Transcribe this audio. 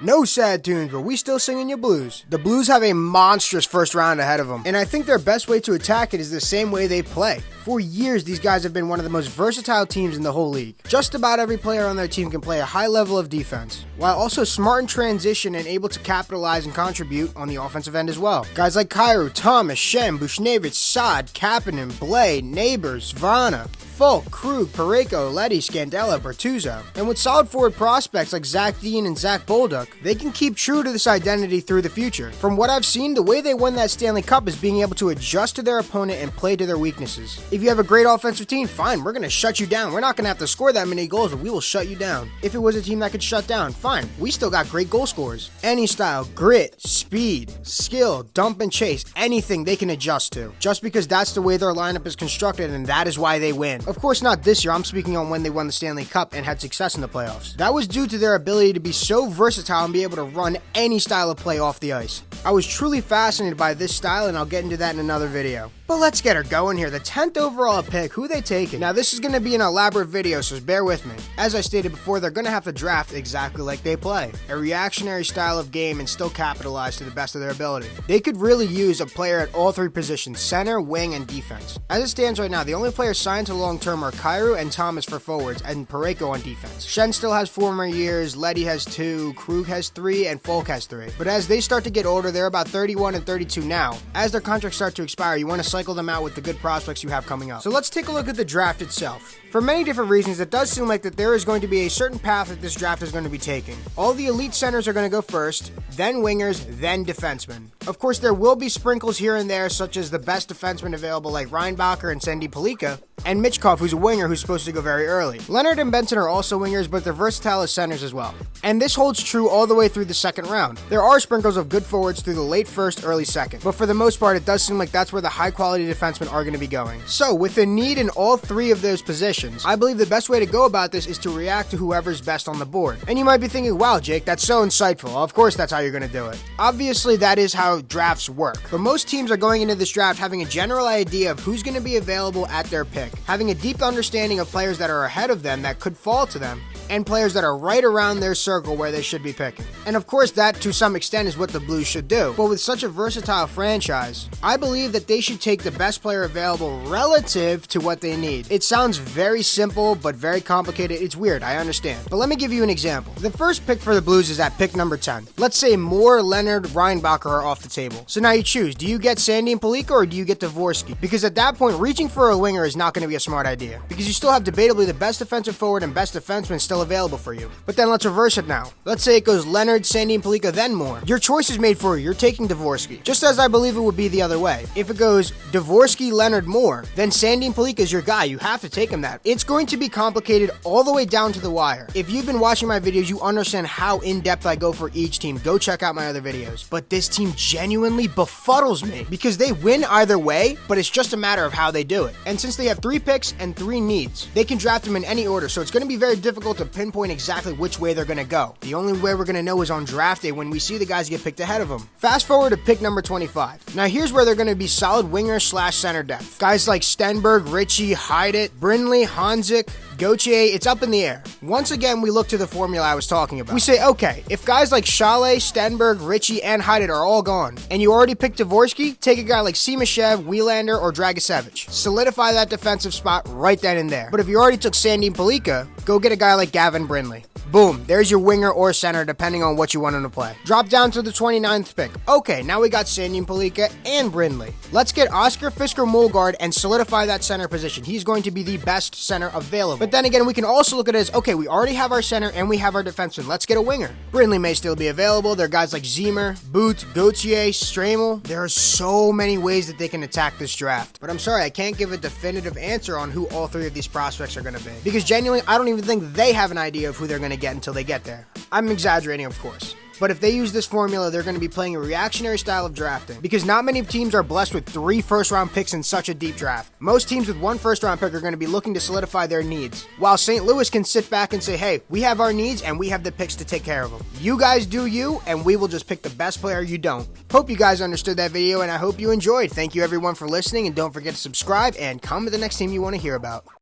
No sad tunes, but we still singing your blues. The Blues have a monstrous first round ahead of them, and I think their best way to attack it is the same way they play. For years, these guys have been one of the most versatile teams in the whole league. Just about every player on their team can play a high level of defense, while also smart in transition and able to capitalize and contribute on the offensive end as well. Guys like Kyrou, Thomas, Shem, Bushnevich, Saad, Kapanen, Blay, Neighbors, Vrana, Folk, Krug, Pareko, Leddy, Scandella, Bertuzzo. And with solid forward prospects like Zach Dean and Zach Bolduc, they can keep true to this identity through the future. From what I've seen, the way they won that Stanley Cup is being able to adjust to their opponent and play to their weaknesses. If you have a great offensive team, fine, we're going to shut you down. We're not going to have to score that many goals, but we will shut you down. If it was a team that could shut down, fine, we still got great goal scorers. Any style, grit, speed, skill, dump and chase, anything they can adjust to. Just because that's the way their lineup is constructed and that is why they win. Of course, not this year. I'm speaking on when they won the Stanley Cup and had success in the playoffs. That was due to their ability to be so versatile and be able to run any style of play off the ice. I was truly fascinated by this style, and I'll get into that in another video. But let's get her going here. The 10th overall pick, who they taking? Now, this is going to be an elaborate video, so bear with me. As I stated before, they're going to have to draft exactly like they play. A reactionary style of game and still capitalize to the best of their ability. They could really use a player at all three positions, center, wing, and defense. As it stands right now, the only players signed to long-term are Kyrou and Thomas for forwards, and Pareko on defense. Shen still has 4 more years, Leddy has 2, Krug has 3, and Folk has 3. But as they start to get older, they're about 31 and 32 now. As their contracts start to expire, you want to cycle them out with the good prospects you have coming up. So let's take a look at the draft itself. For many different reasons, it does seem like that there is going to be a certain path that this draft is going to be taking. All the elite centers are going to go first, then wingers, then defensemen. Of course, there will be sprinkles here and there, such as the best defensemen available like Reinbacher and Sandy Pelika, and Michkov, who's a winger who's supposed to go very early. Leonard and Benson are also wingers, but they're versatile as centers as well. And this holds true all the way through the second round. There are sprinkles of good forwards through the late first, early second, but for the most part, it does seem like that's where the high-quality defensemen are going to be going. So, with a need in all three of those positions, I believe the best way to go about this is to react to whoever's best on the board. And you might be thinking, wow, Jake, that's so insightful. Of course, that's how you're going to do it. Obviously, that is how drafts work. But most teams are going into this draft having a general idea of who's going to be available at their pick, having a deep understanding of players that are ahead of them that could fall to them, and players that are right around their circle where they should be picking. And of course, that to some extent is what the Blues should do. But with such a versatile franchise, I believe that they should take the best player available relative to what they need. It sounds very simple, but very complicated. It's weird, I understand. But let me give you an example. The first pick for the Blues is at pick number 10. Let's say Moore, Leonard, Reinbacher are off the table. So now you choose. Do you get Sandy and Pelika or do you get Dvorsky? Because at that point, reaching for a winger is not going to be a smart idea. Because you still have debatably the best defensive forward and best defenseman still available for you. But then let's reverse it now. Let's say it goes Leonard, Sandy, and Pelika, then Moore. Your choice is made for you. You're taking Dvorsky. Just as I believe it would be the other way. If it goes Dvorsky, Leonard, Moore, then Sandy and Pelika is your guy. You have to take him that. It's going to be complicated all the way down to the wire. If you've been watching my videos, you understand how in-depth I go for each team. Go check out my other videos. But this team genuinely befuddles me because they win either way, but it's just a matter of how they do it. And since they have 3 picks and 3 needs, they can draft them in any order, so it's going to be very difficult to pinpoint exactly which way they're going to go. The only way we're going to know is on draft day when we see the guys get picked ahead of them. Fast forward to pick number 25. Now here's where they're going to be solid winger / center depth. Guys like Stenberg, Ritchie, Heidt, Brindley, Hanzik, Gauthier, it's up in the air. Once again, we look to the formula I was talking about. We say, okay, if guys like Chalet, Stenberg, Ritchie, and Heidt are all gone, and you already picked Dvorsky, take a guy like Simashev, Wielander, or Dragicevic. Solidify that defensive spot right then and there. But if you already took Sandy and Pelika, go get a guy like Gavin Brindley. Boom, there's your winger or center depending on what you want him to play. Drop down to the 29th pick. Okay, now we got Sandy and Pelika and Brindley. Let's get Oscar Fisker-Molgaard and solidify that center position. He's going to be the best center available. But then again, we can also look at it as, okay, we already have our center and we have our defenseman. Let's get a winger. Brindley may still be available. There are guys like Zemer, Boot, Gauthier, Stramel. There are so many ways that they can attack this draft. But I'm sorry, I can't give a definitive answer on who all 3 of these prospects are going to be. Because genuinely, I don't even think they have an idea of who they're going to get until they get there. I'm exaggerating, of course. But if they use this formula, they're going to be playing a reactionary style of drafting. Because not many teams are blessed with 3 first-round picks in such a deep draft. Most teams with 1 first-round pick are going to be looking to solidify their needs. While St. Louis can sit back and say, hey, we have our needs and we have the picks to take care of them. You guys do you, and we will just pick the best player you don't. Hope you guys understood that video, and I hope you enjoyed. Thank you everyone for listening, and don't forget to subscribe and comment the next team you want to hear about.